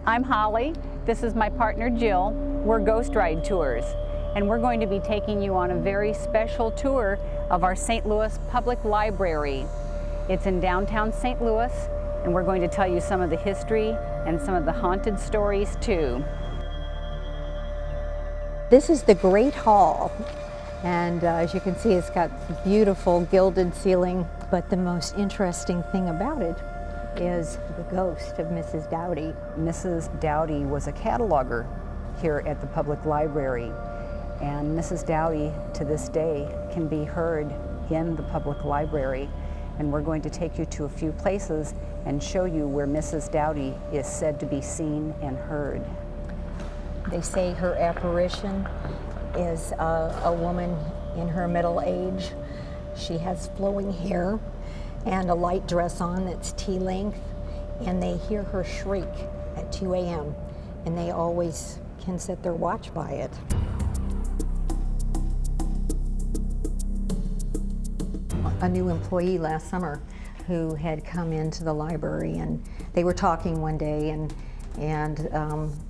I'm Holly. This is my partner Jill. We're Ghost Ride Tours, and we're going to be taking you on a very special tour of our St. Louis Public Library. It's in downtown St. Louis, and we're going to tell you some of the history and some of the haunted stories too. This is the Great Hall, and as you can see, it's got beautiful gilded ceiling, but the most interesting thing about it is the ghost of Mrs. Dowdy. Mrs. Dowdy was a cataloger here at the public library, and Mrs. Dowdy to this day can be heard in the public library, and we're going to take you to a few places and show you where Mrs. Dowdy is said to be seen and heard. They say her apparition is a woman in her middle age. She has flowing hair and a light dress on that's tea-length, and they hear her shriek at 2 a.m., and they always can set their watch by it. A new employee last summer who had come into the library, and they were talking one day, and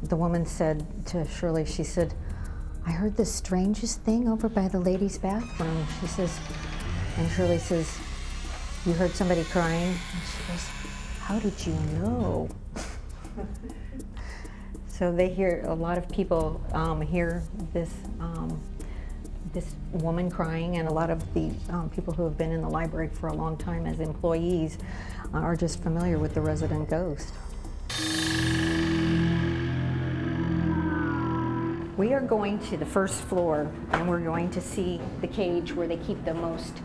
the woman said to Shirley, she said, "I heard the strangest thing over by the ladies' bathroom." She says, and Shirley says, "You heard somebody crying?" And she goes, "How did you know?" So they hear, a lot of people hear this woman crying, and a lot of the people who have been in the library for a long time as employees are just familiar with the resident ghost. We are going to the first floor, and we're going to see the cage where they keep the most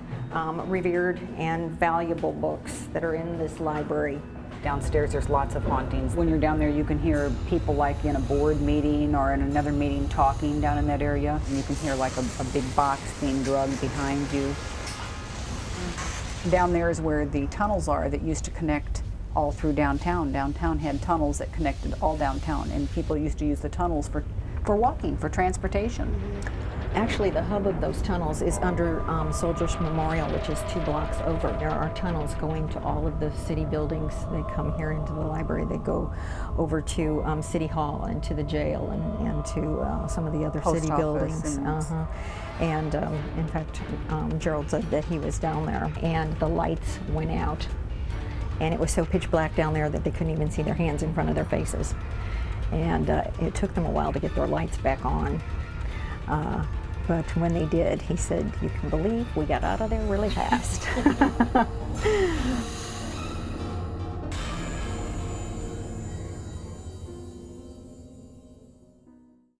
revered and valuable books that are in this library. Downstairs there's lots of hauntings. When you're down there you can hear people like in a board meeting or in another meeting talking down in that area. And you can hear like a big box being drugged behind you. Down there is where the tunnels are that used to connect all through downtown. Downtown had tunnels that connected all downtown, and people used to use the tunnels for walking, for transportation. Actually, the hub of those tunnels is under Soldiers Memorial, which is 2 blocks over. There are tunnels going to all of the city buildings. They come here into the library. They go over to City Hall and to the jail and to some of the other Post city office buildings. And in fact, Gerald said that he was down there, and the lights went out. And it was so pitch black down there that they couldn't even see their hands in front of their faces. And it took them a while to get their lights back on. But when they did, he said, "You can believe we got out of there really fast."